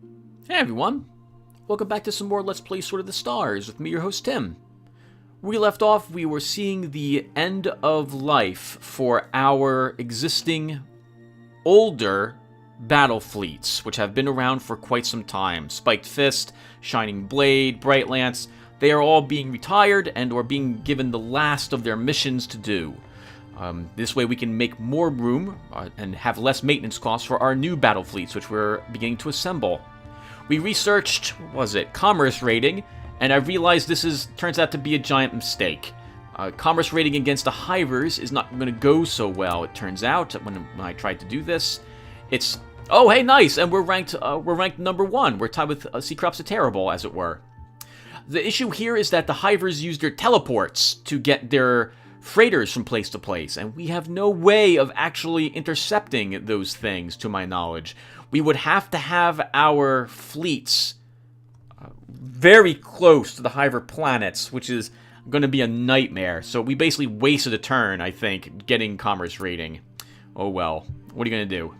Hey everyone, welcome back to some more Let's Play Sword of the Stars with me, your host Tim. Where we left off, we were seeing the end of life for our existing older battle fleets, which have been around for quite some time. Spiked Fist, Shining Blade, Bright Lance, they are all being retired and or being given the last of their missions to do. This way we can make more room and have less maintenance costs for our new battle fleets, which we're beginning to assemble. We researched, what was it, commerce rating, and I realized this turns out to be a giant mistake. Commerce rating against the Hivers is not going to go so well, it turns out, when I tried to do this. It's, oh hey, nice, and we're ranked number 1. We're tied with Seacrops the Terrible, as it were. The issue here is that the Hivers use their teleports to get their freighters from place to place, and we have no way of actually intercepting those things, to my knowledge. We would have to have our fleets very close to the Hiver planets, which is going to be a nightmare. So we basically wasted a turn, I think, getting commerce rating. Oh well, what are you going to do?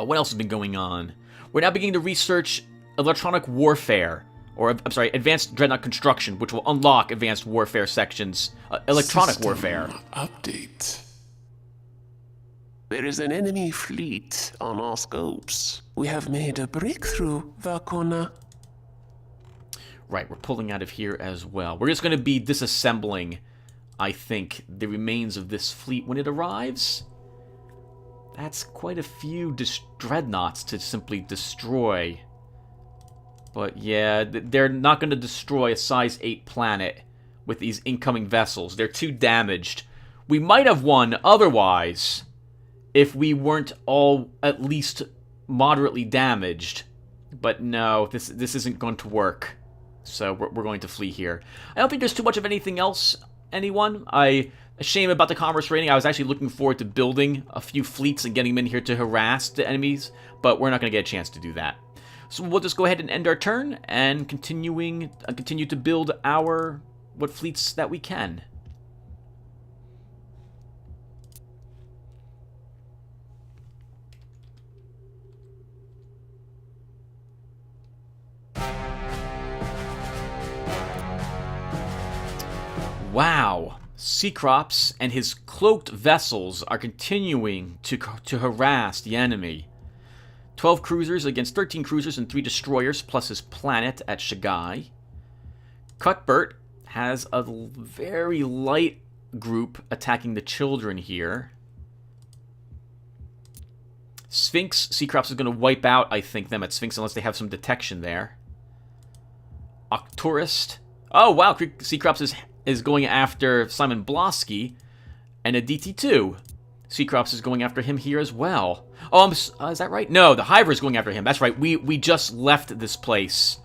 What else has been going on? We're now beginning to research electronic warfare, or, I'm sorry, advanced dreadnought construction, which will unlock advanced warfare sections, electronic System warfare. Update. There is an enemy fleet on our scopes. We have made a breakthrough, Vakona. Right, we're pulling out of here as well. We're just going to be disassembling, I think, the remains of this fleet when it arrives. That's quite a few dreadnoughts to simply destroy. But yeah, they're not going to destroy a size 8 planet with these incoming vessels. They're too damaged. We might have won otherwise if we weren't all at least moderately damaged. But no, this isn't going to work. So we're going to flee here. I don't think there's too much of anything else, anyone. A shame about the commerce rating. I was actually looking forward to building a few fleets and getting them in here to harass the enemies, but we're not going to get a chance to do that. So we'll just go ahead and end our turn and continue to build what fleets that we can. Wow, Seacrops and his cloaked vessels are continuing to harass the enemy. 12 cruisers against 13 cruisers and 3 destroyers, plus his planet at Shagai. Cuthbert has a very light group attacking the children here. Sphinx, Seacrops is going to wipe out, I think, them at Sphinx unless they have some detection there. Octourist. Oh, wow, Seacrops is going after Simon Blosky and a DT2. Seacrops is going after him here as well. Oh, is that right? No, the Hiver is going after him. That's right. We just left this place.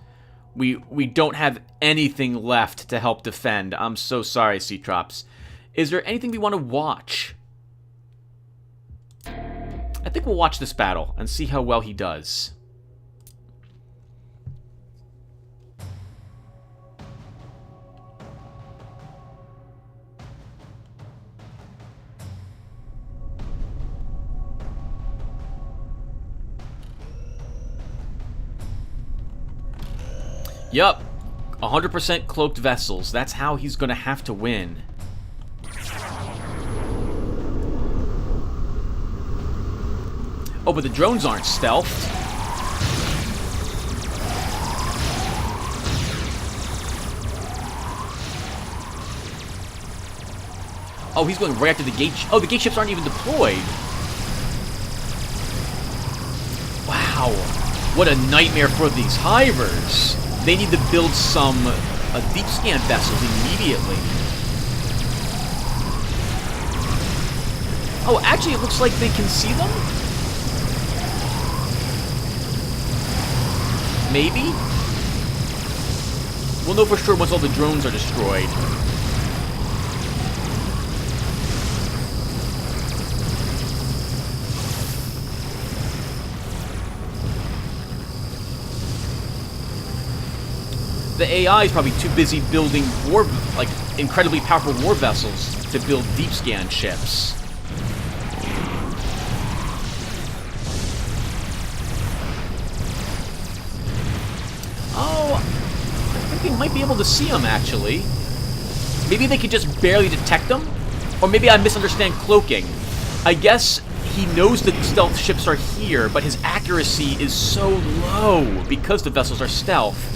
We don't have anything left to help defend. I'm so sorry, Seacrops. Is there anything we want to watch? I think we'll watch this battle and see how well he does. Yup, 100% cloaked vessels. That's how he's going to have to win. Oh, but the drones aren't stealthed. Oh, he's going right after the gate. Oh, the gate ships aren't even deployed. Wow, what a nightmare for these Hivers. They need to build some deep scan vessels immediately. Oh, actually, it looks like they can see them? Maybe? We'll know for sure once all the drones are destroyed. The AI is probably too busy building incredibly powerful war vessels to build deep scan ships. think they might be able to see them, actually. Maybe they could just barely detect them? Or maybe I misunderstand cloaking. I guess he knows the stealth ships are here, but his accuracy is so low because the vessels are stealth.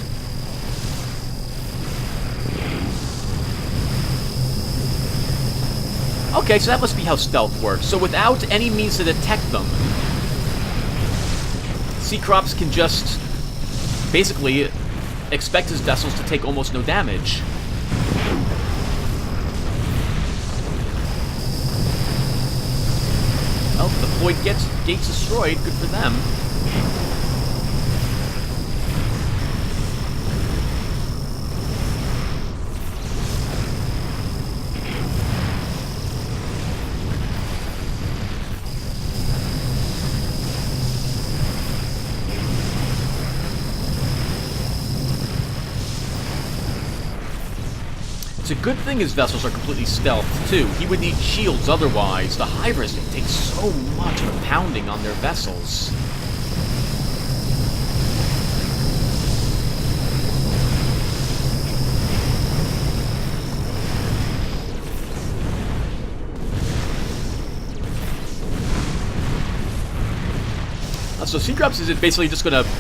Okay, so that must be how stealth works. So without any means to detect them, Cecrops can just basically expect his vessels to take almost no damage. Well, the Floyd gates destroyed. Good for them. It's a good thing his vessels are completely stealthed, too. He would need shields otherwise. The Hydras take so much of a pounding on their vessels. So Cecrops is basically just going to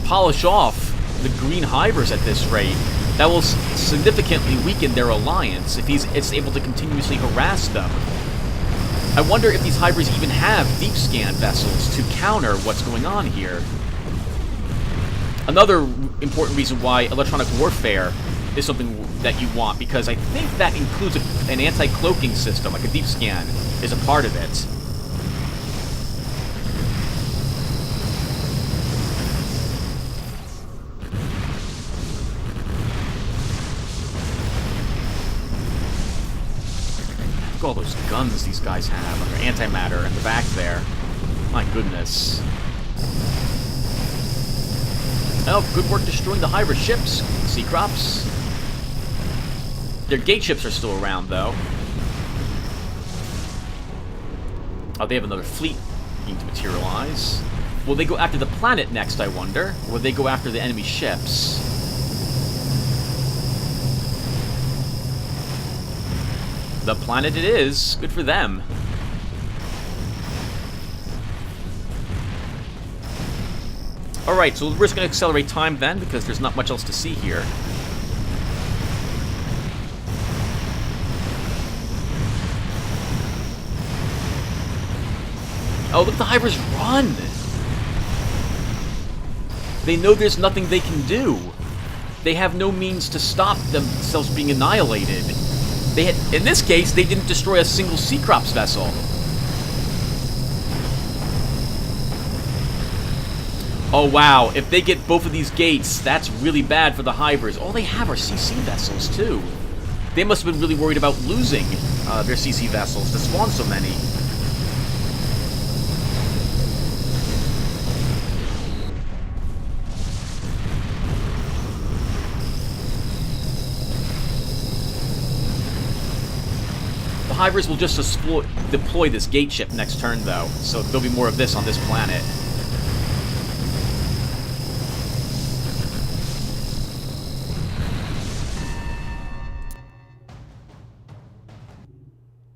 polish off the green Hydras at this rate. That will significantly weaken their alliance if it's able to continuously harass them. I wonder if these Hydras even have deep scan vessels to counter what's going on here. Another important reason why electronic warfare is something that you want, because I think that includes an anti-cloaking system, like a deep scan, is a part of it. Look at all those guns these guys have on their antimatter in the back there. My goodness. Oh, good work destroying the Hydra ships, Cecrops. Their gate ships are still around, though. Oh, they have another fleet needing to materialize. Will they go after the planet next, I wonder? Or will they go after the enemy ships? The planet it is. Good for them. Alright, so we're just going to accelerate time then, because there's not much else to see here. Oh, look, the Hydras run! They know there's nothing they can do. They have no means to stop themselves being annihilated. In this case, they didn't destroy a single Cecrops vessel. Oh wow, if they get both of these gates, that's really bad for the Hydras. All they have are CC vessels, too. They must have been really worried about losing their CC vessels to spawn so many. The Hydras will just deploy this gate ship next turn, though, so there'll be more of this on this planet.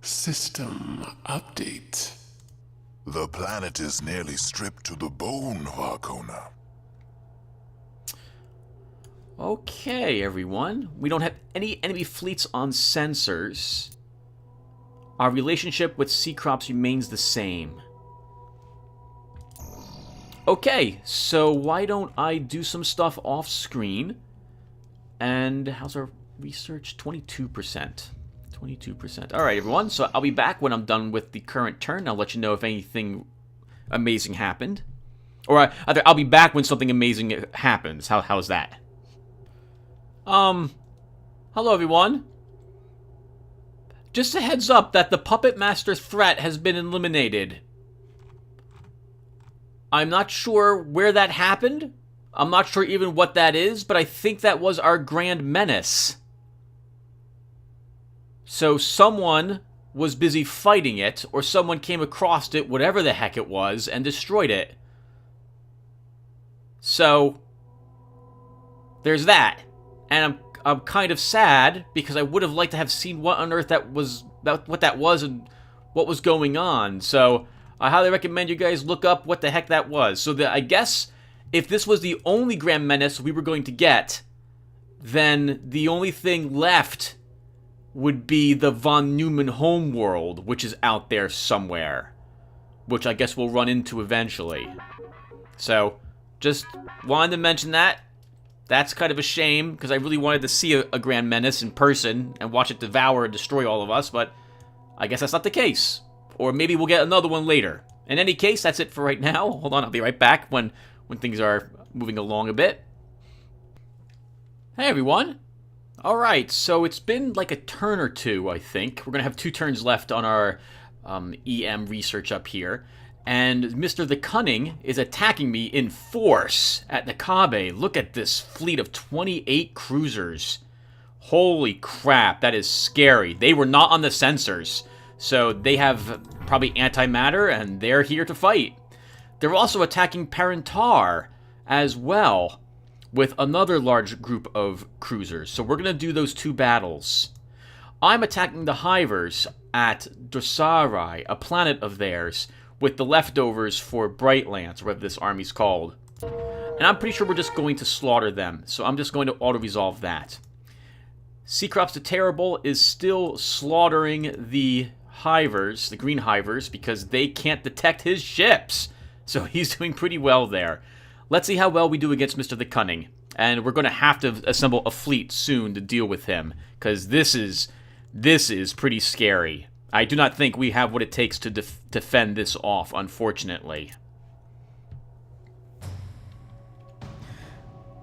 System update. The planet is nearly stripped to the bone, Varkona. Okay, everyone. We don't have any enemy fleets on sensors. Our relationship with Cecrops remains the same. Okay, so why don't I do some stuff off screen? And how's our research? 22%. 22%. Alright, everyone, so I'll be back when I'm done with the current turn. I'll let you know if anything amazing happened. Or either I'll be back when something amazing happens. How's that? Hello, everyone. Just a heads up that the Puppet Master threat has been eliminated. I'm not sure where that happened. I'm not sure even what that is, but I think that was our Grand Menace. So someone was busy fighting it, or someone came across it, whatever the heck it was, and destroyed it. So, there's that. and I'm kind of sad because I would have liked to have seen what on earth what that was and what was going on. So I highly recommend you guys look up what the heck that was. So I guess if this was the only Grand Menace we were going to get, then the only thing left would be the Von Neumann homeworld, which is out there somewhere, which I guess we'll run into eventually. So, just wanted to mention that. That's kind of a shame, because I really wanted to see a Grand Menace in person and watch it devour and destroy all of us, but I guess that's not the case. Or maybe we'll get another one later. In any case, that's it for right now. Hold on, I'll be right back when things are moving along a bit. Hey everyone! Alright, so it's been like a turn or two, I think. We're going to have 2 turns left on our EM research up here. And Mr. the Cunning is attacking me in force at Nakabe. Look at this fleet of 28 cruisers. Holy crap, that is scary. They were not on the sensors, so they have probably antimatter, and they're here to fight. They're also attacking Parentar as well, with another large group of cruisers. So we're going to do those 2 battles. I'm attacking the Hivers at Drossarai, a planet of theirs, with the leftovers for Brightlands, whatever this army's called. And I'm pretty sure we're just going to slaughter them, so I'm just going to auto-resolve that. Seacrops the Terrible is still slaughtering the Hivers, the green Hivers, because they can't detect his ships. So he's doing pretty well there. Let's see how well we do against Mr. the Cunning. And we're going to have to assemble a fleet soon to deal with him, because this is pretty scary. I do not think we have what it takes to defend this off, unfortunately.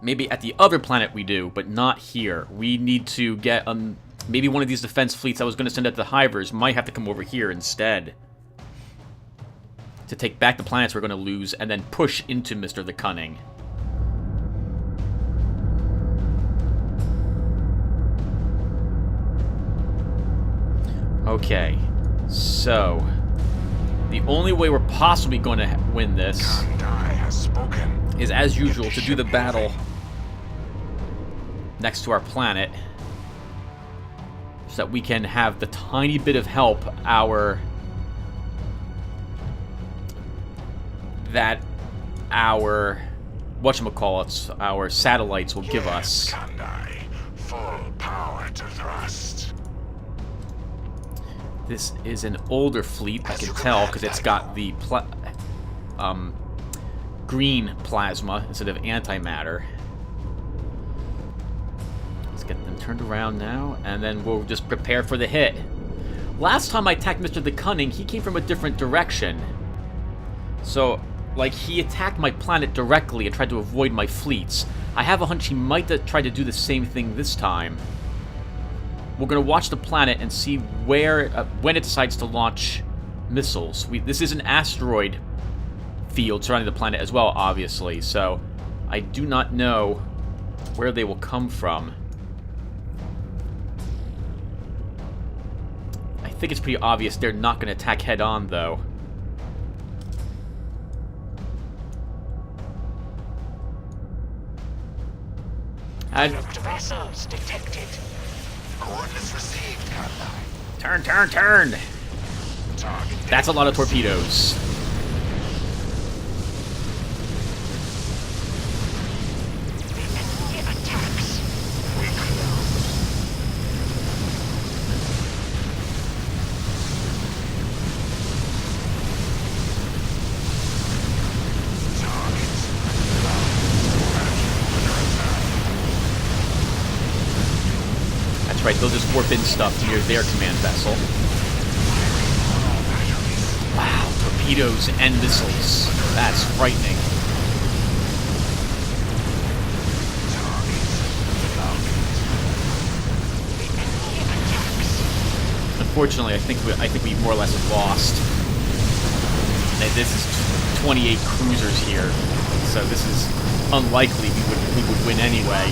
Maybe at the other planet we do, but not here. We need to get maybe one of these defense fleets I was going to send at the Hivers might have to come over here instead to take back the planets we're going to lose and then push into Mr. the Cunning. Okay, so the only way we're possibly going to win this is, as usual, to do the battle next to our planet, so that we can have the tiny bit of help our whatchamacallits, our satellites will give us. Full power to thrust. This is an older fleet, I can tell, because it's got the green plasma instead of antimatter. Let's get them turned around now, and then we'll just prepare for the hit. Last time I attacked Mr. the Cunning, he came from a different direction. So, like, he attacked my planet directly and tried to avoid my fleets. I have a hunch he might try to do the same thing this time. We're going to watch the planet and see when it decides to launch missiles. This is an asteroid field surrounding the planet as well, obviously, so I do not know where they will come from. I think it's pretty obvious they're not going to attack head-on, though. Vessels detected. Coordinates received, Turn, turn, turn! That's a lot of torpedoes. The enemy attacks. That's right, they'll just warp in stuff near their command vessel. Wow, torpedoes and missiles. That's frightening. Unfortunately, I think we more or less have lost. This is 28 cruisers here, so this is unlikely we would win anyway.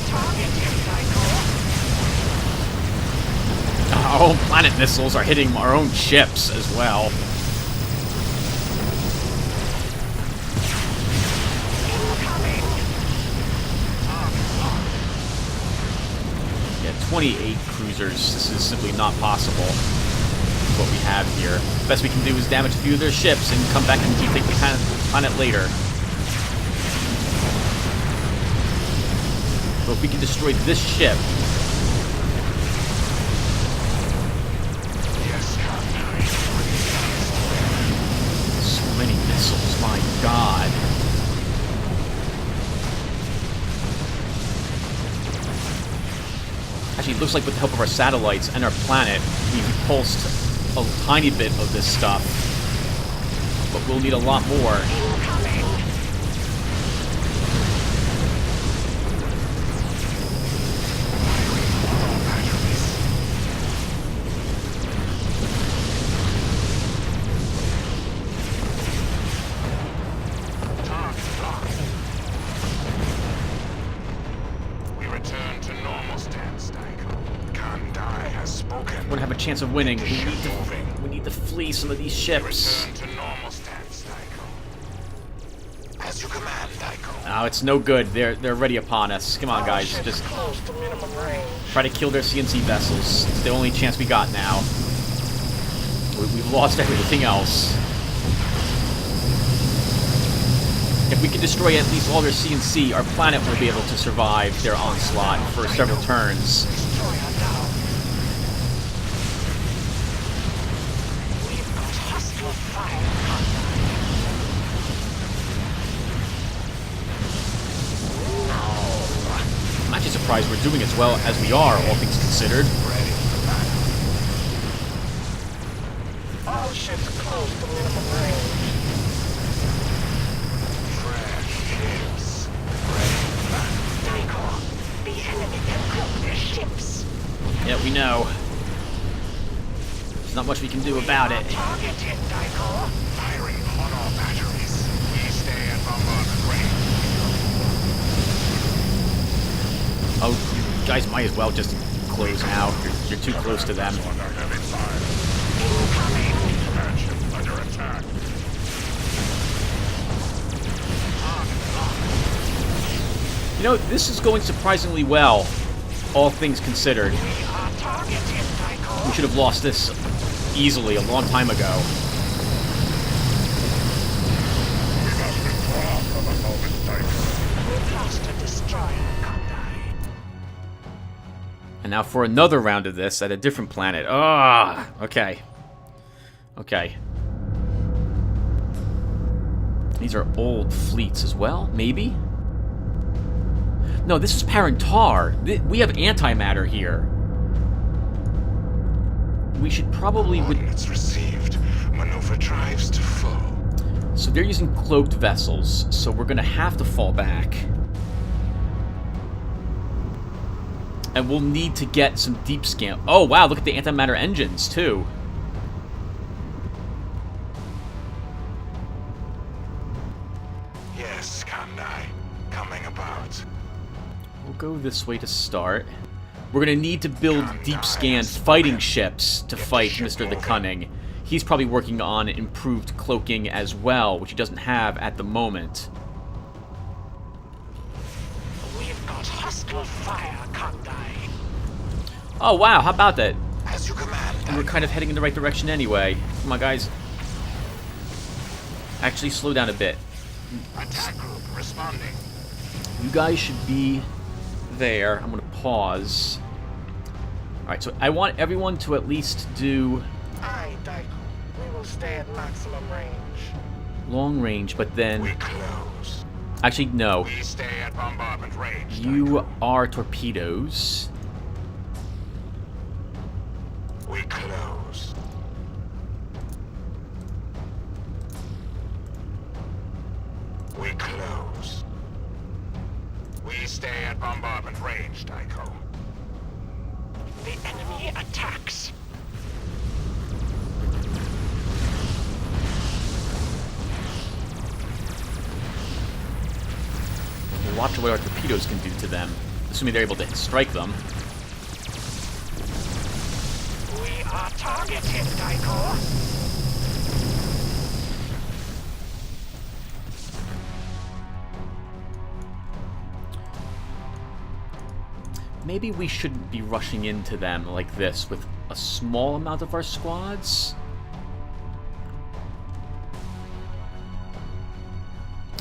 Our own planet missiles are hitting our own ships as well. 28 cruisers. This is simply not possible. What we have here. Best we can do is damage a few of their ships and come back and retake the planet later. But if we can destroy this ship... So many missiles, my god. Actually, it looks like with the help of our satellites and our planet, we've repulsed a tiny bit of this stuff. But we'll need a lot more. We're gonna have a chance of winning. We need to flee some of these ships. As you command, Tycho. Oh, it's no good. They're already upon us. Come on, guys. Just try to kill their CNC vessels. It's the only chance we got now. We've lost everything else. If we can destroy at least all their CNC, our planet will be able to survive their onslaught for several turns. I'm actually surprised we're doing as well as we are, all things considered. All ships close to minimum range. Fresh ships. Tycho, the enemy can cloak their ships. Yeah, we know. There's not much we can do about it. Targeted, Tycho. Firing on all batteries. We stay at bombardment range. Oh, you guys might as well just close now. You're too close to them. Under heavy fire. Incoming. Action under attack. You know, this is going surprisingly well, all things considered. We are targeted, Tycho. We should have lost this easily a long time ago. We've lost a destroyer, Kandai. And now for another round of this at a different planet. Ah, okay. Okay. These are old fleets as well, maybe? No, this is Parentar. We have antimatter here. We should probably... Coordinates received. Maneuver drives to full. So they're using cloaked vessels, so we're gonna have to fall back. And we'll need to get some deep scan. Oh, wow, look at the antimatter engines, too. Yes, Kandai. Coming about. We'll go this way to start. We're gonna need to build deep scan fighting ships to fight Mr. the Cunning. He's probably working on improved cloaking as well, which he doesn't have at the moment. We've got hostile fire, Kandai. Oh, wow, how about that? As you command, And we're Tycho. kind of heading in the right direction anyway. Come on, guys. Actually, slow down a bit. Attack group responding. You guys should be there. I'm going to pause. Alright, so I want everyone to at least do Aye, Tycho. We will stay at maximum range. long range, but then... We close. Actually, no. We stay at bombardment range. You are torpedoes. We close. We close. We stay at bombardment range, Tycho. The enemy attacks. We'll watch what our torpedoes can do to them, assuming they're able to strike them. We are targeted, Tycho. maybe we shouldn't be rushing into them like this with a small amount of our squads.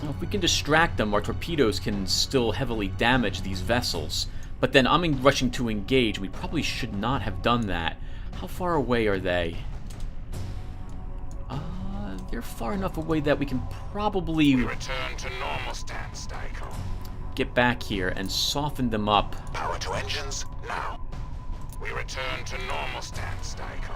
Well, if we can distract them, our torpedoes can still heavily damage these vessels. But then I'm rushing to engage. We probably should not have done that. How far away are they? They're far enough away that we can probably Return to normal stance, Tycho. get back here and soften them up. Power to engines, now. We return to normal stance, Tycho.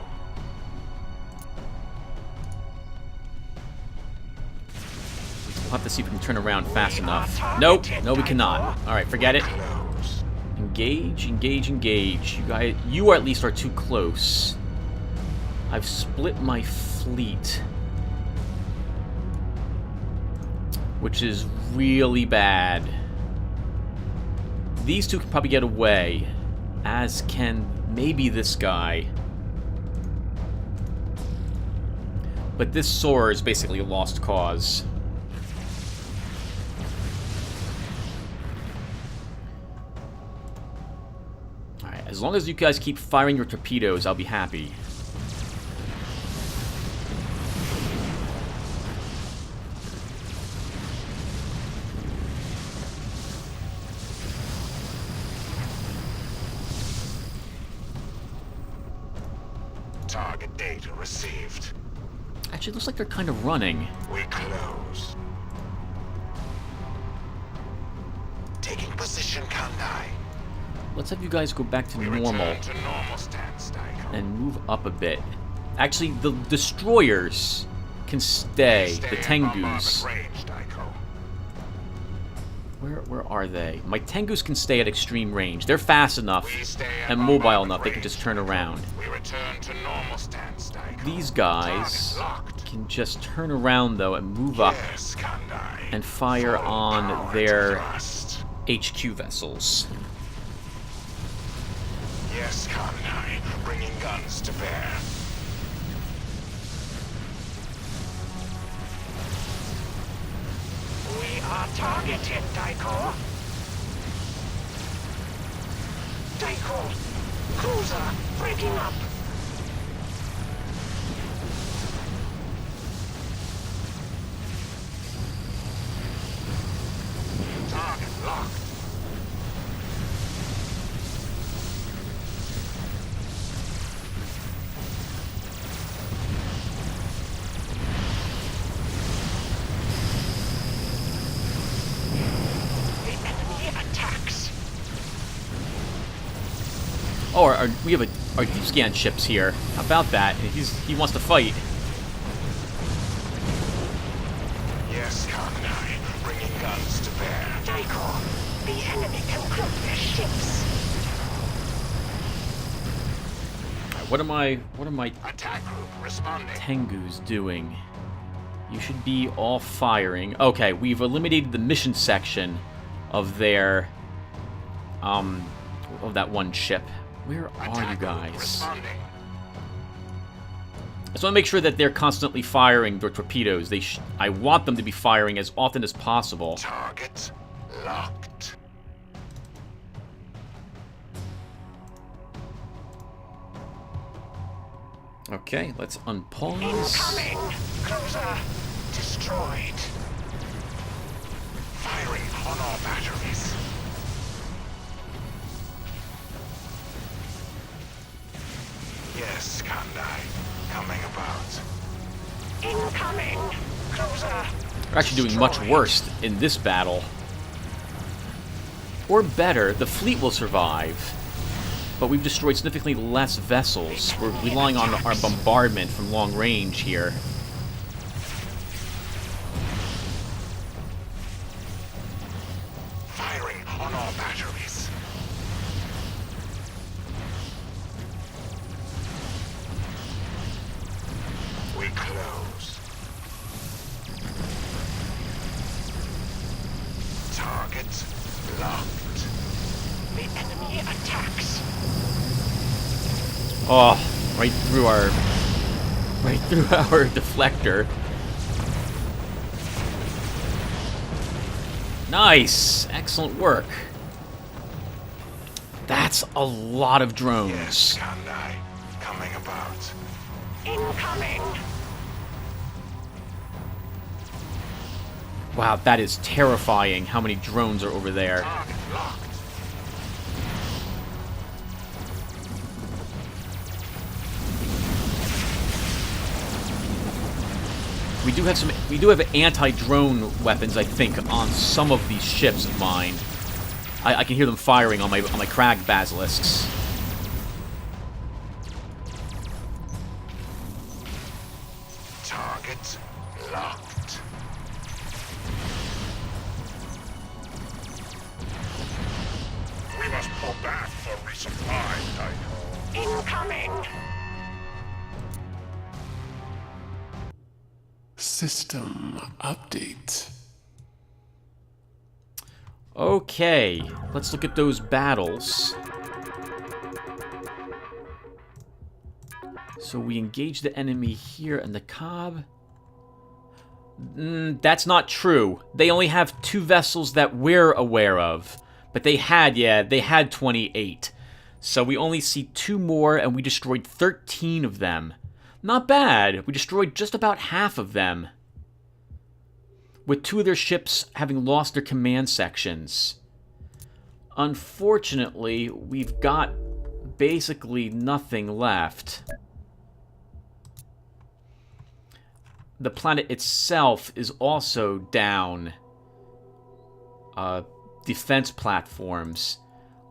We'll have to see if we can turn around fast enough. Nope, no we cannot. Alright, forget it. Close. Engage, engage, engage. You at least are too close. I've split my fleet, which is really bad. These two can probably get away, as can maybe this guy. But this soar is basically a lost cause. Alright, as long as you guys keep firing your torpedoes, I'll be happy. Target data received. Actually, it looks like they're kind of running. We close. Taking position, Kandai. Let's have you guys go back to We normal return to normal stance, Tycho. and move up a bit. Actually, the destroyers can stay. The Stay in Tengus. bombardment range, Tycho. Where are they? My Tengus can stay at extreme range. They're fast enough We stay at and mobile bombardment enough they can range. just turn around. We return to normal stance, Tycho. These guys Target locked. can just turn around though and move up Yes, Kandai. and fire Full on power their to thrust. HQ vessels. Yes, Kandai. Bringing guns to bear. We are targeted, Daiko. Daiko. Cruiser breaking up. Target locked. The enemy attacks. Oh, we have our deep scan ships here. How about that? He wants to fight. Yes, Kandai. Bringing guns to bear. Daiko, the enemy can group their ships. What are my Attack group responding. Tengus doing? You should be all firing. Okay, we've eliminated the mission section of their of that one ship. Where are you Attack group guys? responding. I just want to make sure that they're constantly firing their torpedoes. I want them to be firing as often as possible. Target locked. Okay, let's unpause. Incoming! Cruiser destroyed. Firing on all batteries. Yes, Kandai. Coming about. Incoming! Cruiser! We're actually doing much worse in this battle. Or better, the fleet will survive. But we've destroyed significantly less vessels. We're relying on our bombardment from long range here. Firing on all batteries. We close. Target locked. The enemy attacks. Oh, right through our deflector. Nice! Excellent work. That's a lot of drones. Yes, Kandai. Coming about. Incoming! Wow, that is terrifying how many drones are over there. Target locked. We do have anti-drone weapons, I think, on some of these ships of mine. I can hear them firing on my crag basilisks. Target locked. We must pull back for resupply, Daiko. Incoming! System update. Okay, let's look at those battles. So we engage the enemy here in the Cobb. That's not true. They only have 2 vessels that we're aware of. But they had 28. So we only see 2 more, and we destroyed 13 of them. Not bad. We destroyed just about half of them, with 2 of their ships having lost their command sections. Unfortunately, we've got basically nothing left. The planet itself is also down. Defense platforms.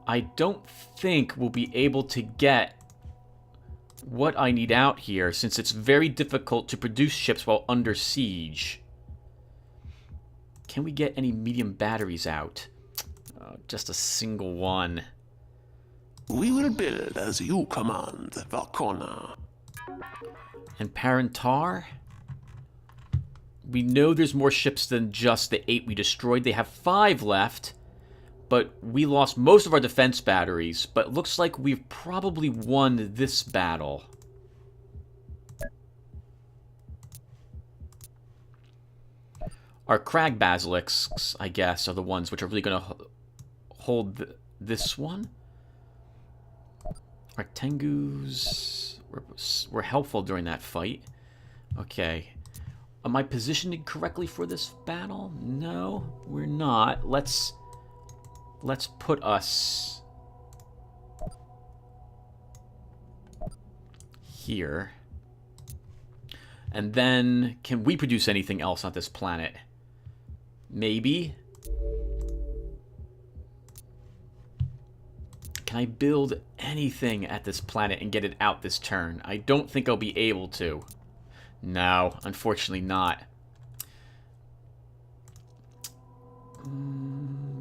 I don't think we'll be able to get what I need out here, since it's very difficult to produce ships while under siege. Can we get any medium batteries out? Just a single one. We will build as you command, Valkona. And Parentar? We know there's more ships than just the 8 we destroyed. They have 5 left, but we lost most of our defense batteries. But it looks like we've probably won this battle. Our Crag Basilisks, I guess, are the ones which are really going to hold this one. Our Tengus were helpful during that fight. Okay. Am I positioning correctly for this battle? No, we're not. Let's put us here. And then, can we produce anything else on this planet? Maybe. Can I build anything at this planet and get it out this turn? I don't think I'll be able to. No, unfortunately not.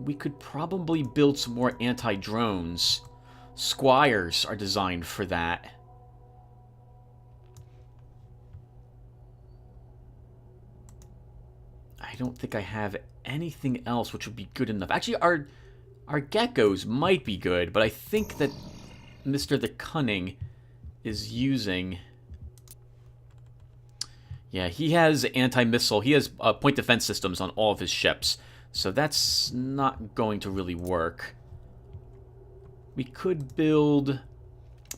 We could probably build some more anti-drones. Squires are designed for that. I don't think I have anything else which would be good enough. Actually, our geckos might be good, but I think that Mr. the Cunning is using... Yeah, he has anti-missile. He has point defense systems on all of his ships. So that's not going to really work. We could build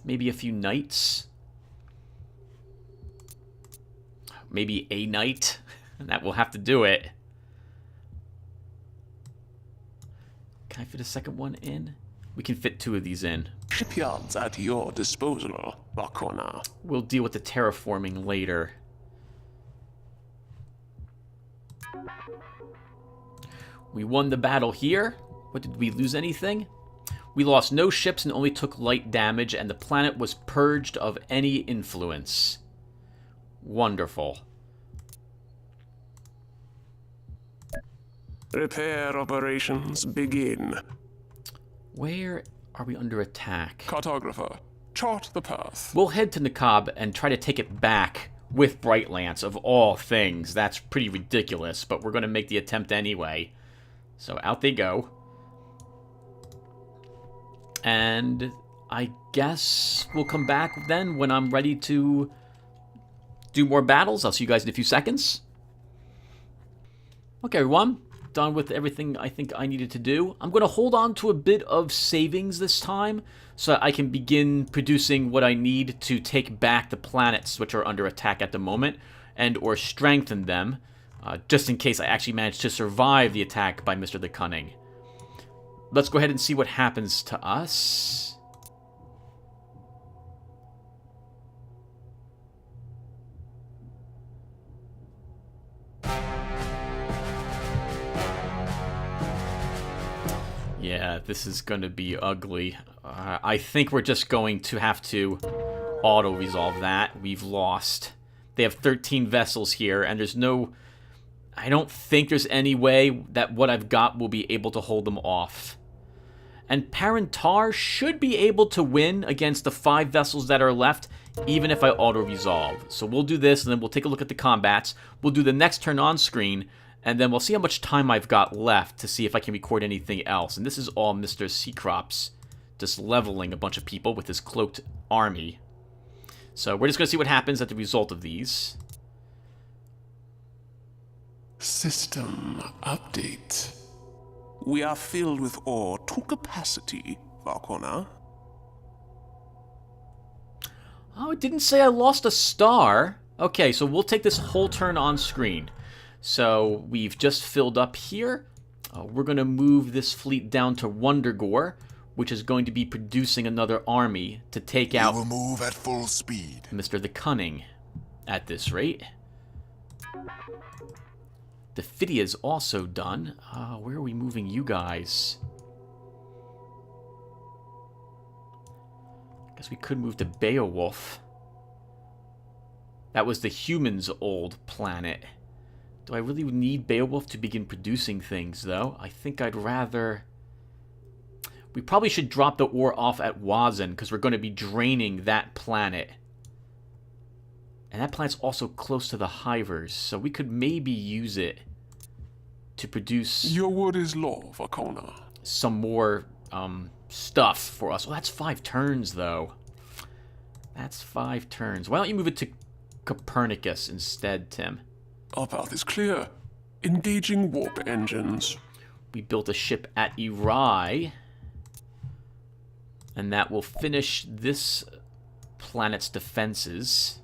maybe a few knights. Maybe a knight. And that will have to do it. Can I fit a second one in? We can fit 2 of these in. Shipyards at your disposal, Valkona. We'll deal with the terraforming later. We won the battle here. What, did we lose anything? We lost no ships and only took light damage, and the planet was purged of any influence. Wonderful. Repair operations begin. Where are we under attack? Cartographer, chart the path. We'll head to Nakab and try to take it back with Brightlance, of all things. That's pretty ridiculous, but we're going to make the attempt anyway. So out they go. And I guess we'll come back then when I'm ready to do more battles. I'll see you guys in a few seconds. Okay, everyone. done with everything I think I needed to do. I'm going to hold on to a bit of savings this time so I can begin producing what I need to take back the planets which are under attack at the moment and or strengthen them, just in case I actually manage to survive the attack by Mr. the Cunning. Let's go ahead and see what happens to us. Yeah, this is going to be ugly. I think we're just going to have to auto-resolve that. We've lost. They have 13 vessels here, and there's no... I don't think there's any way that what I've got will be able to hold them off. And Parentar should be able to win against the 5 vessels that are left, even if I auto-resolve. So we'll do this, and then we'll take a look at the combats. We'll do the next turn on screen, and then we'll see how much time I've got left to see if I can record anything else. And this is all Mr. Seacrops just leveling a bunch of people with his cloaked army. So we're just going to see what happens at the result of these. System update. We are filled with ore to capacity, Valkona. Oh, it didn't say I lost a star. Okay, so we'll take this whole turn on screen. So we've just filled up here. We're going to move this fleet down to Wondergore, which is going to be producing another army to take out... We will move at full speed. Mr. the Cunning at this rate. The Phidia's also done. Where are we moving you guys? I guess we could move to Beowulf. That was the humans' old planet. Do I really need Beowulf to begin producing things, though? I think I'd rather... We probably should drop the ore off at Wazen, because we're going to be draining that planet. And that planet's also close to the Hivers, so we could maybe use it to produce... Your word is law, Valkona. Some more stuff for us. Well, that's 5 turns, though. That's 5 turns. Why don't you move it to Copernicus instead, Tim? Our path is clear. Engaging warp engines. We built a ship at Irai, and that will finish this planet's defenses.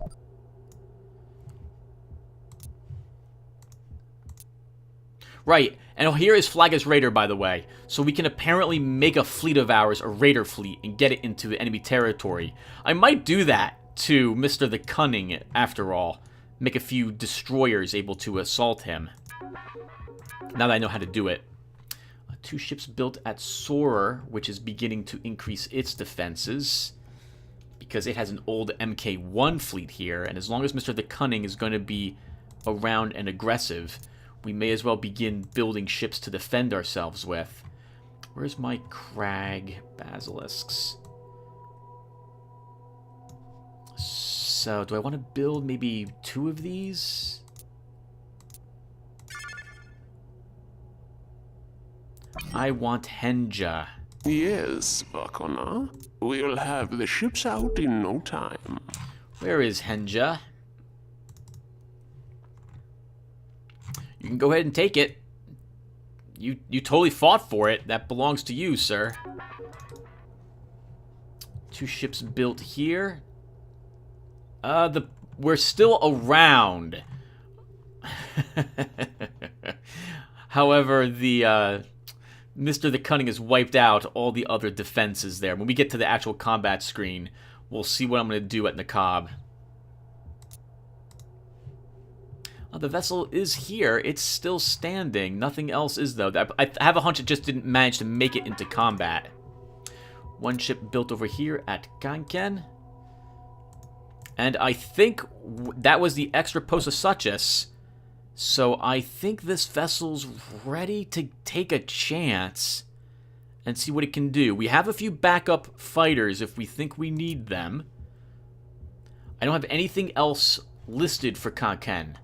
Right, and here is Flaggus Raider, by the way. So we can apparently make a fleet of ours, a raider fleet, and get it into enemy territory. I might do that to Mr. the Cunning, after all. Make a few destroyers able to assault him. Now that I know how to do it. 2 ships built at Sorer, which is beginning to increase its defenses. Because it has an old MK1 fleet here, and as long as Mr. the Cunning is going to be around and aggressive, we may as well begin building ships to defend ourselves with. Where's my Crag Basilisks? So, do I want to build maybe 2 of these? I want Henja. Yes, Valkona. We'll have the ships out in no time. Where is Henja? You can go ahead and take it. You totally fought for it. That belongs to you, sir. 2 ships built here. We're still around. However, Mr. the Cunning has wiped out all the other defenses there. When we get to the actual combat screen, we'll see what I'm going to do at Nakab. The vessel is here. It's still standing. Nothing else is, though. I have a hunch it just didn't manage to make it into combat. 1 ship built over here at Kanken. And I think that was the extra Posasuchus. So I think this vessel's ready to take a chance and see what it can do. We have a few backup fighters if we think we need them. I don't have anything else listed for Kanken.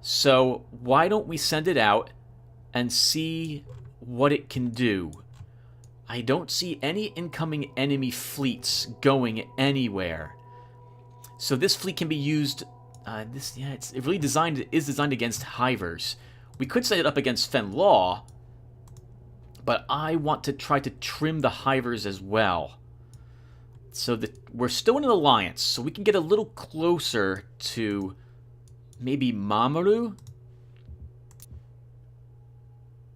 So why don't we send it out and see what it can do? I don't see any incoming enemy fleets going anywhere. So this fleet can be used. It's really designed against Hivers. We could set it up against Fen Law, but I want to try to trim the Hivers as well. So that we're still in an alliance, so we can get a little closer to maybe Mamoru?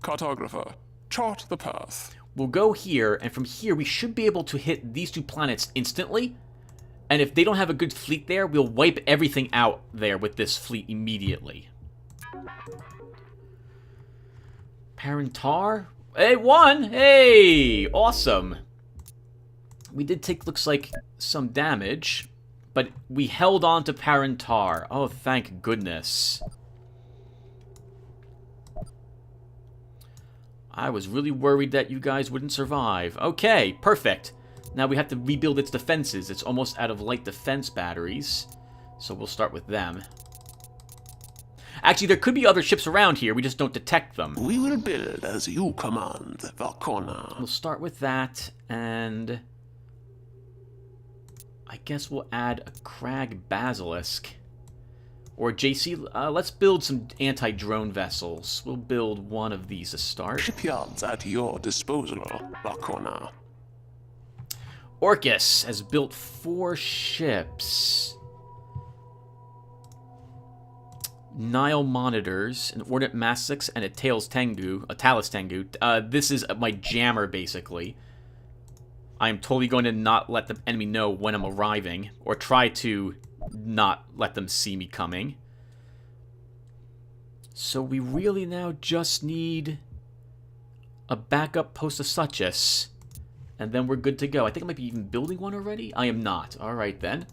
Cartographer, chart the path. We'll go here, and from here we should be able to hit these 2 planets instantly. And if they don't have a good fleet there, we'll wipe everything out there with this fleet immediately. Parentar? Hey, won! Hey! Awesome. We did take, looks like, some damage, but we held on to Parentar. Oh, thank goodness. I was really worried that you guys wouldn't survive. Okay, perfect. Now we have to rebuild its defenses. It's almost out of light defense batteries, so we'll start with them. Actually, there could be other ships around here. We just don't detect them. We will build as you command, Valkona. We'll start with that, and I guess we'll add a Crag Basilisk. Or JC, let's build some anti-drone vessels. We'll build one of these to start. Shipyards at your disposal, Valkona. Orcus has built 4 ships. Nile Monitors, an Ordnance Massix, and a Talus Tengu. This is my jammer, basically. I'm totally going to not let the enemy know when I'm arriving, or try to not let them see me coming. So we really now just need a backup post of Suchus, and then we're good to go. I think I might be even building one already. I am not. Alright then.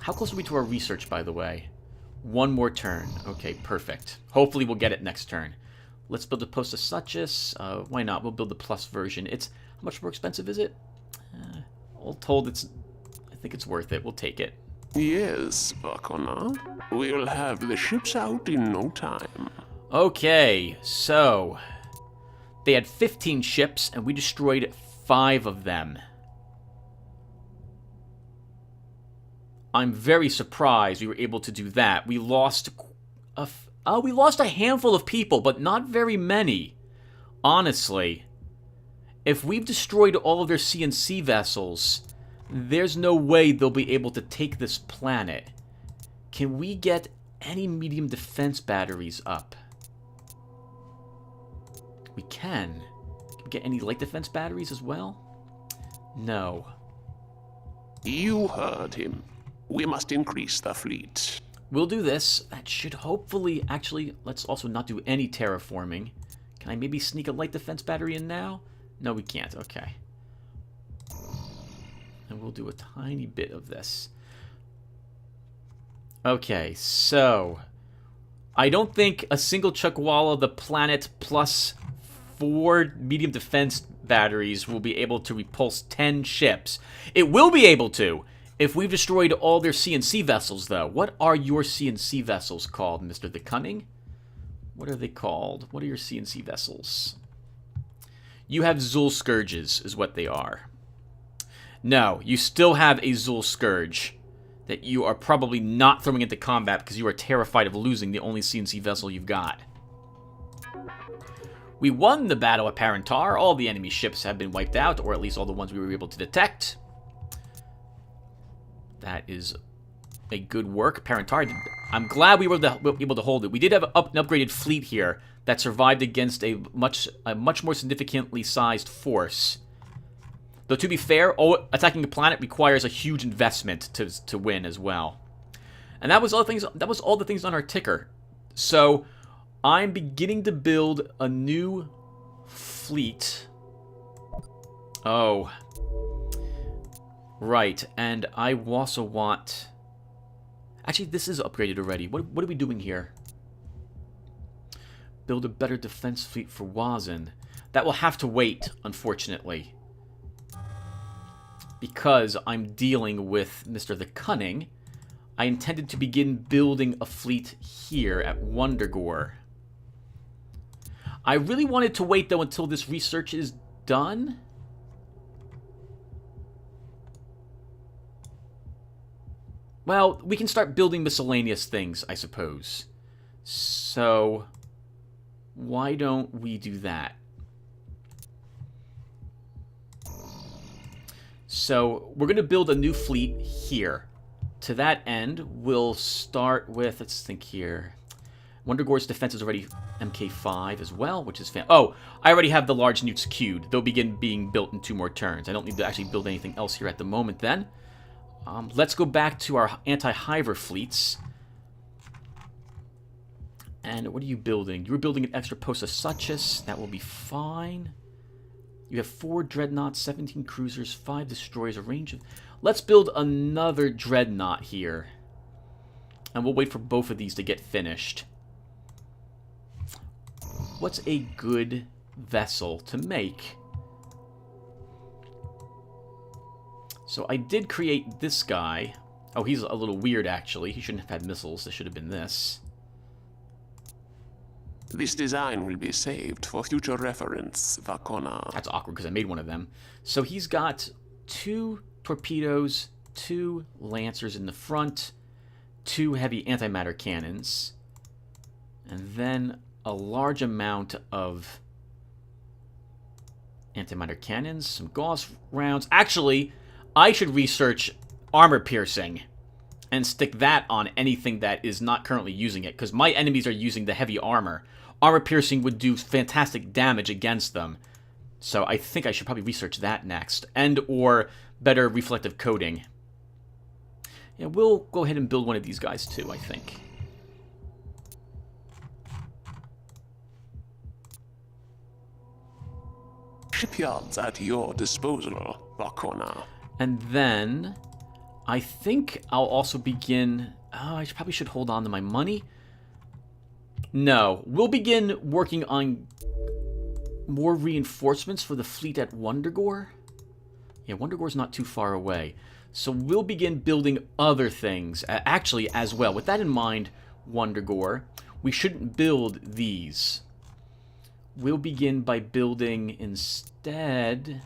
How close are we to our research, by the way? 1 more turn. Okay, perfect. Hopefully we'll get it next turn. Let's build a post of Suchus. Why not? We'll build the plus version. How much more expensive is it? All told, I think it's worth it. We'll take it. Yes, Valkona. We'll have the ships out in no time. Okay, so they had 15 ships, and we destroyed 5 of them. I'm very surprised we were able to do that. We lost a handful of people, but not very many. Honestly, if we've destroyed all of their CNC vessels, there's no way they'll be able to take this planet. Can we get any medium defense batteries up? We can. Can we get any light defense batteries as well? No. You heard him. We must increase the fleet. We'll do this. That should hopefully... Actually, let's also not do any terraforming. Can I maybe sneak a light defense battery in now? No, we can't. Okay. And we'll do a tiny bit of this. Okay, so... I don't think a single Chukwala the planet plus 4 medium defense batteries will be able to repulse 10 ships. It will be able to! If we've destroyed all their CNC vessels, though. What are your CNC vessels called, Mr. the Cunning? What are they called? What are your CNC vessels? You have Zul Scourges, is what they are. No, you still have a Zul Scourge that you are probably not throwing into combat because you are terrified of losing the only CNC vessel you've got. We won the battle at Parentar. All the enemy ships have been wiped out, or at least all the ones we were able to detect. That is a good work. Parentar, I'm glad we were able to hold it. We did have an upgraded fleet here that survived against a much more significantly sized force. Though, to be fair, attacking a planet requires a huge investment to win as well. And that was all the things on our ticker. So, I'm beginning to build a new fleet. Oh... Right, and I also want... Actually, this is upgraded already. What are we doing here? Build a better defense fleet for Wazin. That will have to wait, unfortunately. Because I'm dealing with Mr. the Cunning, I intended to begin building a fleet here at Wondergore. I really wanted to wait, though, until this research is done. Well, we can start building miscellaneous things, I suppose. So why don't we do that? So we're going to build a new fleet here. To that end, we'll start with, let's think here. Wondergore's defense is already MK5 as well, which is oh, I already have the large newts queued. They'll begin being built in 2 more turns. I don't need to actually build anything else here at the moment then. Let's go back to our anti-hiver fleets. And what are you building? You were building an extra post of Suchus. That will be fine. You have 4 dreadnoughts, 17 cruisers, 5 destroyers, a range of... Let's build another dreadnought here. And we'll wait for both of these to get finished. What's a good vessel to make? So I did create this guy. Oh, he's a little weird, actually. He shouldn't have had missiles. This should have been this. This design will be saved for future reference, Vakona. That's awkward because I made one of them. So he's got 2 torpedoes, 2 lancers in the front, 2 heavy antimatter cannons, and then a large amount of antimatter cannons, some Gauss rounds. Actually, I should research armor piercing and stick that on anything that is not currently using it, because my enemies are using the heavy armor. Armor piercing would do fantastic damage against them. So I think I should probably research that next. And or better reflective coating. Yeah, we'll go ahead and build one of these guys too, I think. Shipyards at your disposal, Vakona. And then I think I'll also begin... Oh, I probably should hold on to my money. No, we'll begin working on more reinforcements for the fleet at Wondergore. Yeah, Wondergore's not too far away. So we'll begin building other things, actually, as well. With that in mind, Wondergore, we shouldn't build these. We'll begin by building, instead,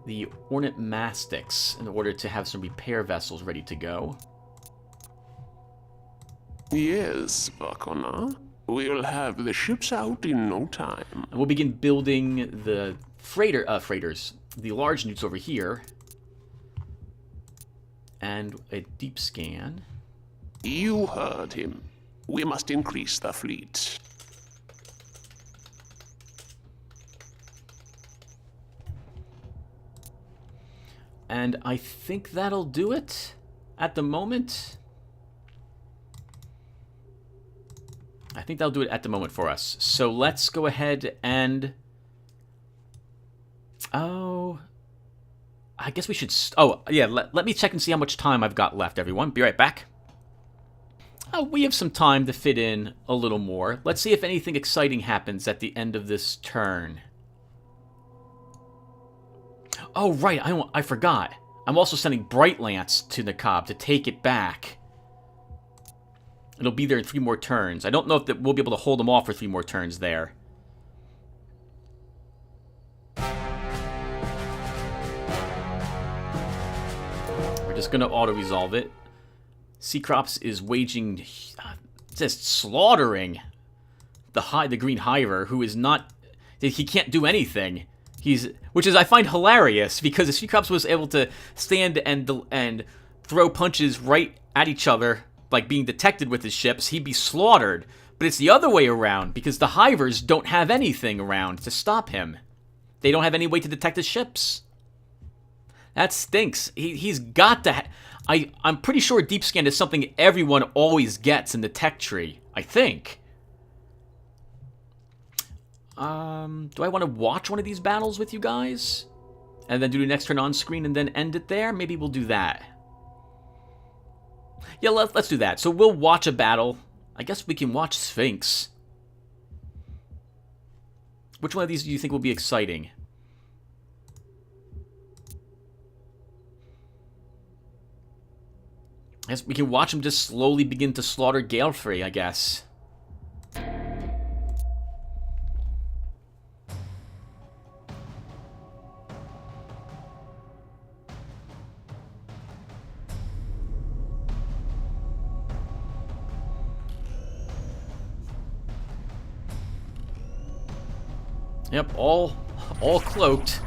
the Ornate Mastics in order to have some repair vessels ready to go. Yes, Vakona. We'll have the ships out in no time. And we'll begin building the freighters, the large newts over here. And a deep scan. You heard him. We must increase the fleet. And I think that'll do it at the moment. I think that'll do it at the moment for us. So let's go ahead and... Oh... I guess we should... Oh, yeah, let me check and see how much time I've got left, everyone. Be right back. Oh, we have some time to fit in a little more. Let's see if anything exciting happens at the end of this turn. Oh, right, I forgot. I'm also sending Bright Lance to Nakab to take it back. It'll be there in 3 more turns. I don't know if we'll be able to hold them off for 3 more turns there. We're just going to auto-resolve it. Seacrops is waging... just slaughtering the Green Hiver, who is not... He can't do anything. Which is, I find hilarious, because if Seacrops was able to stand and throw punches right at each other, like being detected with his ships, he'd be slaughtered. But it's the other way around, because the Hivers don't have anything around to stop him. They don't have any way to detect his ships. That stinks. He's got to... I'm pretty sure Deep Scan is something everyone always gets in the tech tree. I think. Do I want to watch one of these battles with you guys? And then do the next turn on screen and then end it there? Maybe we'll do that. Yeah, let's do that. So we'll watch a battle. I guess we can watch Sphinx. Which one of these do you think will be exciting? I guess we can watch him just slowly begin to slaughter Galefrey, I guess. Yep, all cloaked,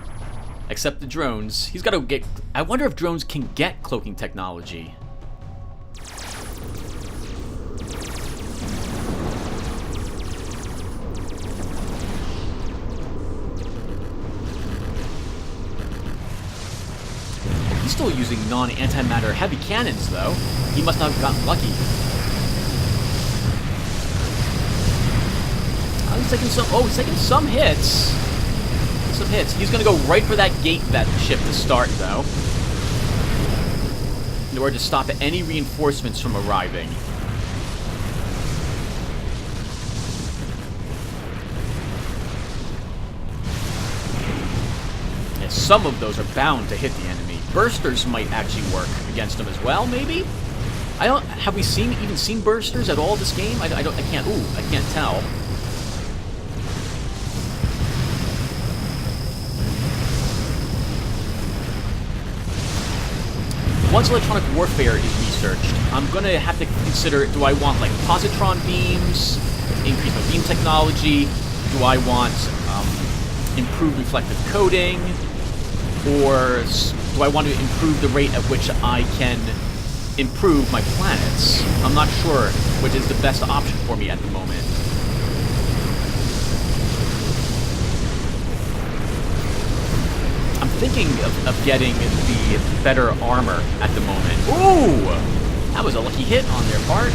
except the drones. He's got to get... I wonder if drones can get cloaking technology. He's still using non-antimatter heavy cannons, though. He must not have gotten lucky. Oh, he's taking some. Oh, he's taking some hits. Some hits. He's gonna go right for that gate that ship to start, though, in order to stop any reinforcements from arriving. And some of those are bound to hit the enemy. Bursters might actually work against them as well, maybe? I don't... Have we even seen bursters at all this game? I can't... Ooh, I can't tell. Once electronic warfare is researched, I'm gonna have to consider, do I want, like, positron beams, increase my beam technology? Do I want improved reflective coating? Or do I want to improve the rate at which I can improve my planets? I'm not sure which is the best option for me at the moment. I'm thinking of getting the better armor at the moment. Ooh! That was a lucky hit on their part.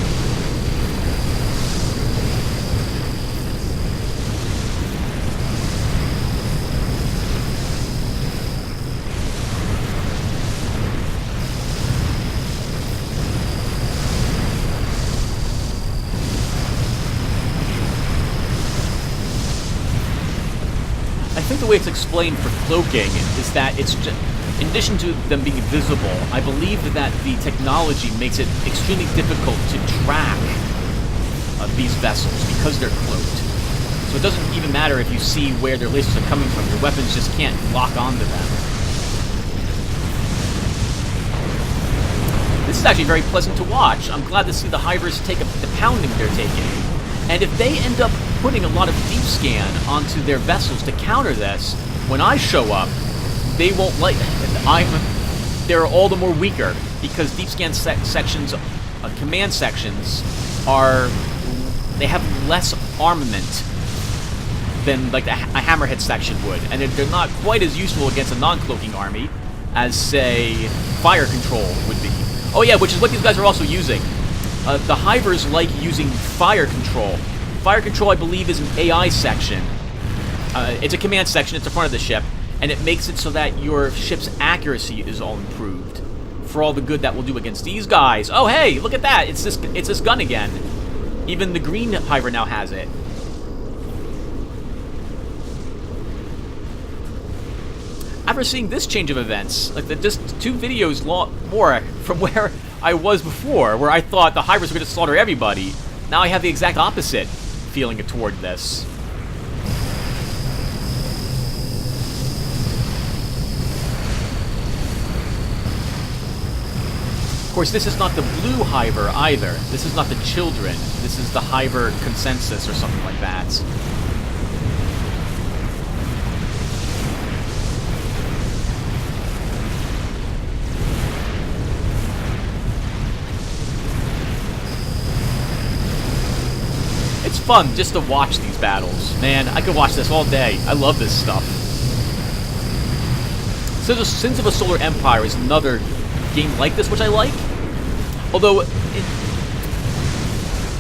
I think the way it's explained for cloaking is that it's just, in addition to them being visible, I believe that the technology makes it extremely difficult to track these vessels because they're cloaked. So it doesn't even matter if you see where their lasers are coming from. Your weapons just can't lock onto them. This is actually very pleasant to watch. I'm glad to see the Hivers take the pounding they're taking. And if they end up putting a lot of deep scan onto their vessels to counter this, when I show up, they won't like... They're all the more weaker, because deep scan sections, command sections, are... They have less armament than, like, a hammerhead section would, and they're not quite as useful against a non-cloaking army as, say, fire control would be. Oh yeah, which is what these guys are also using. The Hivers like using fire control. Fire control, I believe, is an AI section. It's a command section, it's the front of the ship, and it makes it so that your ship's accuracy is all improved for all the good that will do against these guys. Oh hey, look at that! It's this gun again. Even the green Hiver now has it. After seeing this change of events, like just 2 videos more from where I was before, where I thought the Hivers were going to slaughter everybody, now I have the exact opposite feeling toward this. Of course, this is not the blue Hiver either. This is not the Children. This is the Hiver Consensus or something like that. It's fun just to watch these battles. Man, I could watch this all day. I love this stuff. Sins of a Solar Empire is another game like this, which I like. Although,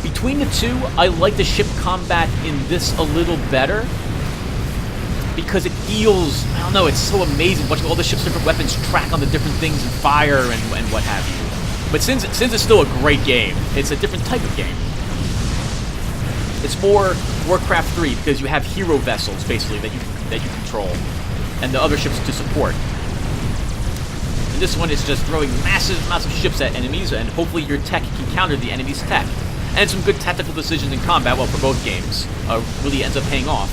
between the two, I like the ship combat in this a little better. Because it feels, I don't know, it's so amazing watching all the ship's different weapons track on the different things and fire and what have you. But Sins is still a great game. It's a different type of game. It's more Warcraft 3 because you have hero vessels basically that you control, and the other ships to support. And this one is just throwing massive ships at enemies, and hopefully your tech can counter the enemy's tech. And some good tactical decisions in combat, well, for both games, really ends up paying off.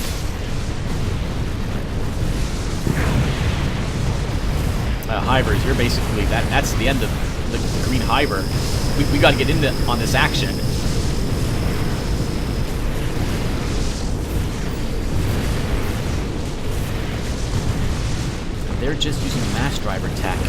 Hivers, you're basically that's the end of the green Hiver. We got to get into on this action. they're just using mass driver tech.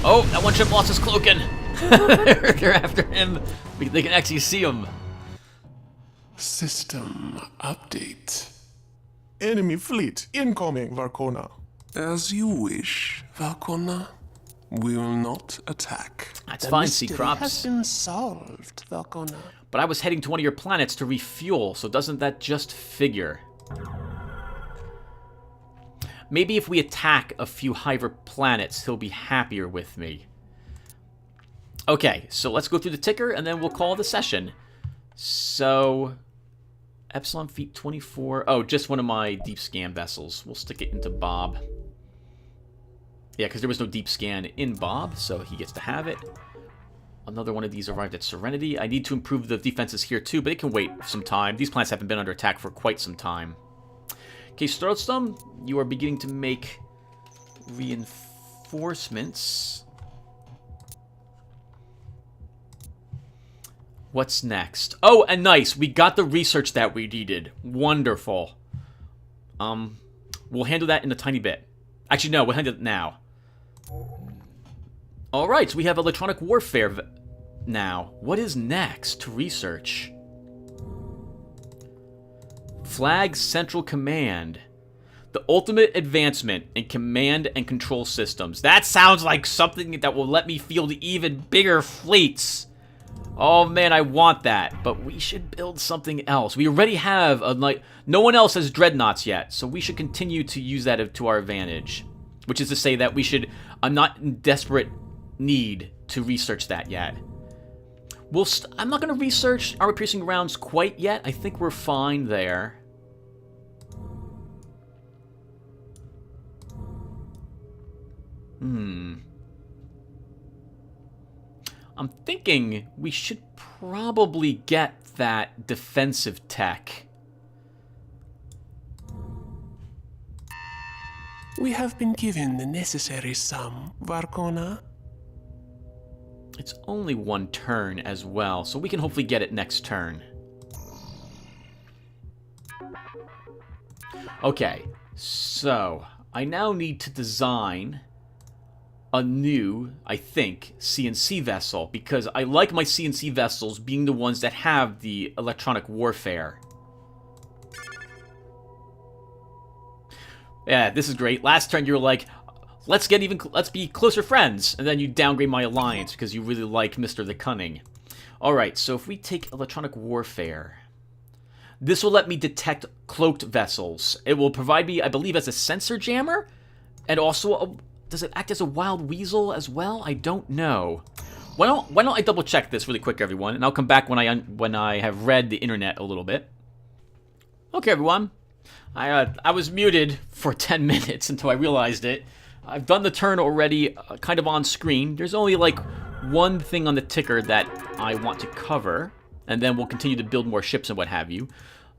Oh, that one ship lost his cloaking. They're after him. They can actually see him. System update. Enemy fleet incoming, Varkona. As you wish, Valkona. We will not attack. That's The fine, mystery Seacrops. has been solved, Valkona. But I was heading to one of your planets to refuel, so doesn't that just figure? Maybe if we attack a few Hiver planets, he'll be happier with me. Okay, so let's go through the ticker, and then we'll call the session. So, Epsilon Fleet 24. Oh, just one of my deep scan vessels. We'll stick it into Bob. Yeah, because there was no deep scan in Bob, so he gets to have it. Another one of these arrived at Serenity. I need to improve the defenses here too, but it can wait some time. These planets haven't been under attack for quite some time. Okay, Sturlstom, you are beginning to make reinforcements. What's next? Oh, and nice. We got the research that we needed. Wonderful. We'll handle that in a tiny bit. Actually, no, we'll handle it now. Alright, so we have electronic warfare now. What is next to research? Flag Central Command. The ultimate advancement in command and control systems. That sounds like something that will let me field even bigger fleets. Oh man, I want that. But we should build something else. We already have no one else has dreadnoughts yet, so we should continue to use that to our advantage. Which is to say that we should... I'm not in desperate need to research that yet. I'm not going to research armor-piercing rounds quite yet. I think we're fine there. I'm thinking we should probably get that defensive tech. We have been given the necessary sum, Varkona. It's only one turn as well, so we can hopefully get it next turn. Okay, so I now need to design a new, I think, CNC vessel, because I like my CNC vessels being the ones that have the electronic warfare. Yeah, this is great. Last turn you were like, let's be closer friends, and then you downgrade my alliance because you really like Mr. the Cunning. Alright, so if we take electronic warfare, this will let me detect cloaked vessels. It will provide me, I believe, as a sensor jammer, and also does it act as a wild weasel as well? I don't know. Why don't I double check this really quick, everyone, and I'll come back when I have read the internet a little bit. Okay, everyone. I was muted for 10 minutes until I realized it. I've done the turn already, kind of on screen. There's only like one thing on the ticker that I want to cover, and then we'll continue to build more ships and what have you.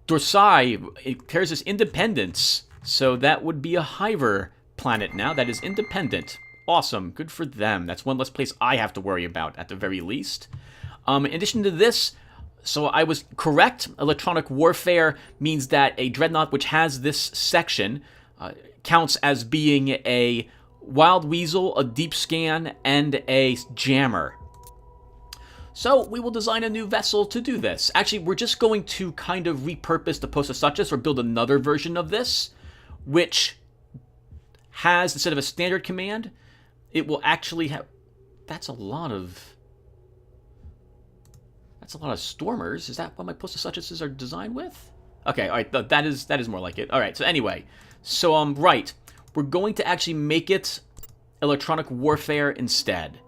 Dorsai, it carries its independence, so that would be a Hiver planet now that is independent. Awesome, good for them. That's one less place I have to worry about at the very least. In addition to this, so I was correct. Electronic warfare means that a dreadnought which has this section counts as being a wild weasel, a deep scan, and a jammer. So we will design a new vessel to do this. Actually, we're just going to kind of repurpose the Posasuchus or build another version of this, which has, instead of a standard command, it will actually have... That's a lot of stormers. Is that what my Posasuchuses are designed with? Okay, all right, that is more like it. All right, so anyway, so right, we're going to actually make it electronic warfare instead,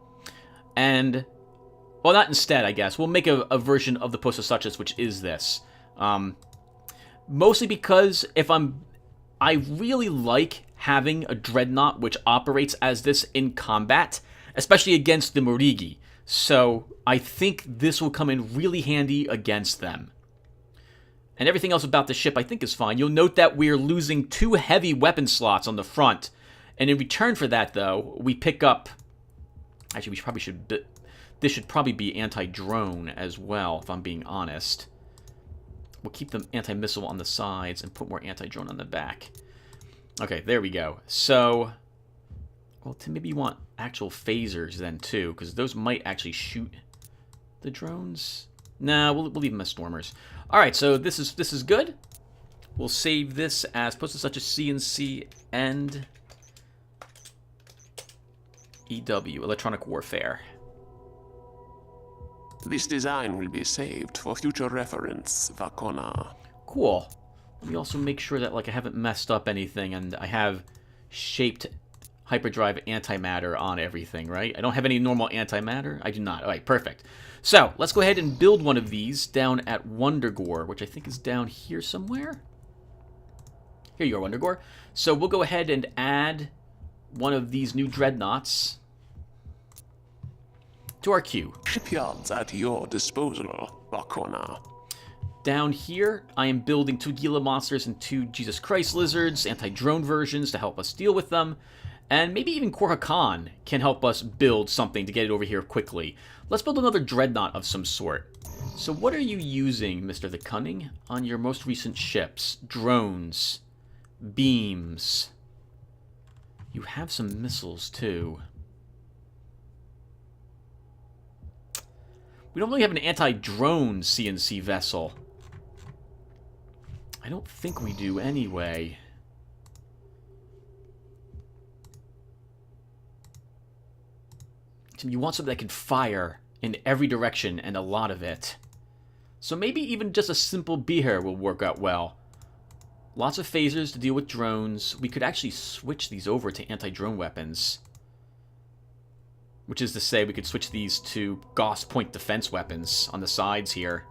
and well, not instead, I guess. We'll make a version of the Posasuchus which is this, mostly because I really like having a dreadnought which operates as this in combat, especially against the Morigi. So I think this will come in really handy against them. And everything else about the ship I think is fine. You'll note that we're losing 2 heavy weapon slots on the front. And in return for that, though, we pick up... Actually, this should probably be anti-drone as well, if I'm being honest. We'll keep the anti-missile on the sides and put more anti-drone on the back. Okay, there we go. So, well, maybe you want actual phasers then, too, because those might actually shoot the drones. Nah, we'll leave them as stormers. All right, so this is good. We'll save this as post such a CNC and EW, Electronic Warfare. This design will be saved for future reference, Vakona. Cool. Let me also make sure that I haven't messed up anything and I have shaped hyperdrive antimatter on everything, right? I don't have any normal antimatter? I do not. All right, perfect. So, let's go ahead and build one of these down at Wondergore, which I think is down here somewhere. Here you are, Wondergore. So, we'll go ahead and add one of these new dreadnoughts to our queue. Shipyards at your disposal, Vakona. Down here, I am building 2 Gila monsters and 2 Jesus Christ lizards, anti-drone versions to help us deal with them. And maybe even Korhakan can help us build something to get it over here quickly. Let's build another dreadnought of some sort. So what are you using, Mr. the Cunning, on your most recent ships? Drones. Beams. You have some missiles, too. We don't really have an anti-drone CNC vessel. I don't think we do anyway. You want something that can fire in every direction and a lot of it. So maybe even just a simple beer will work out well. Lots of phasers to deal with drones. We could actually switch these over to anti-drone weapons. Which is to say, we could switch these to Gauss point defense weapons on the sides here.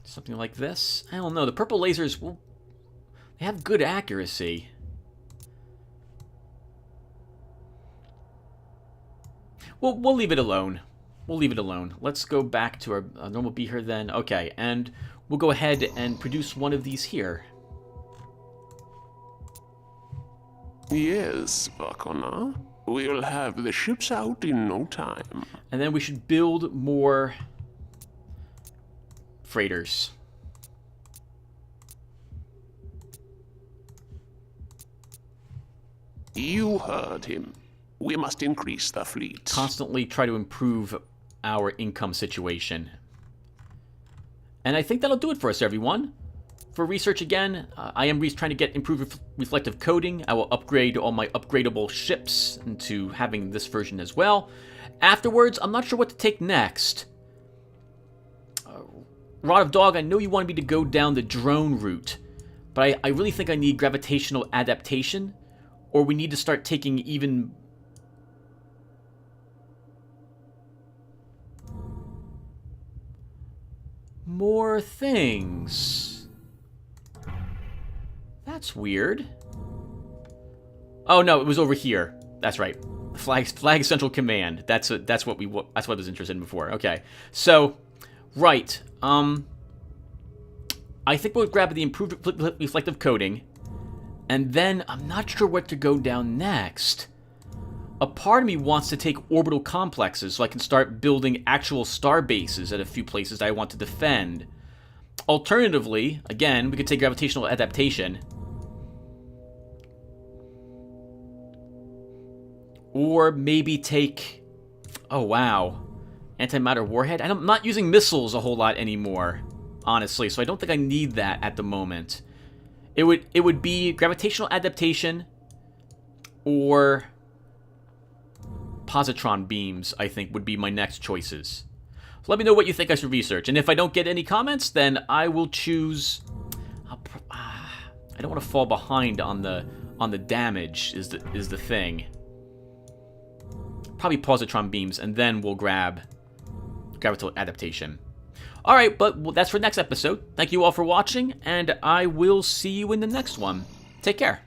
Something like this. I don't know. The purple lasers, they have good accuracy. We'll leave it alone. We'll leave it alone. Let's go back to our normal beaker then. Okay, and we'll go ahead and produce one of these here. Yes, Vakona. We'll have the ships out in no time. And then we should build more freighters. You heard him. We must increase the fleet. Constantly try to improve our income situation. And I think that'll do it for us, everyone. For research again, I am trying to get improved reflective coating. I will upgrade all my upgradable ships into having this version as well. Afterwards, I'm not sure what to take next. Rod of Dog, I know you wanted me to go down the drone route, but I really think I need gravitational adaptation, or we need to start taking even more things. That's weird. Oh no, it was over here. That's right. Flag Central Command. That's what I was interested in before. Okay, so right. I think we'll grab the improved reflective coating, and then I'm not sure what to go down next. A part of me wants to take orbital complexes so I can start building actual star bases at a few places that I want to defend. Alternatively, again, we could take gravitational adaptation. Or maybe take... Oh, wow. Antimatter warhead? I'm not using missiles a whole lot anymore, honestly, so I don't think I need that at the moment. It would be gravitational adaptation or positron beams, I think, would be my next choices. So let me know what you think I should research, and if I don't get any comments, then I will choose... I don't want to fall behind on the damage is the thing. Probably positron beams, and then we'll grab gravitational adaptation. Alright, but that's for next episode. Thank you all for watching, and I will see you in the next one. Take Take care.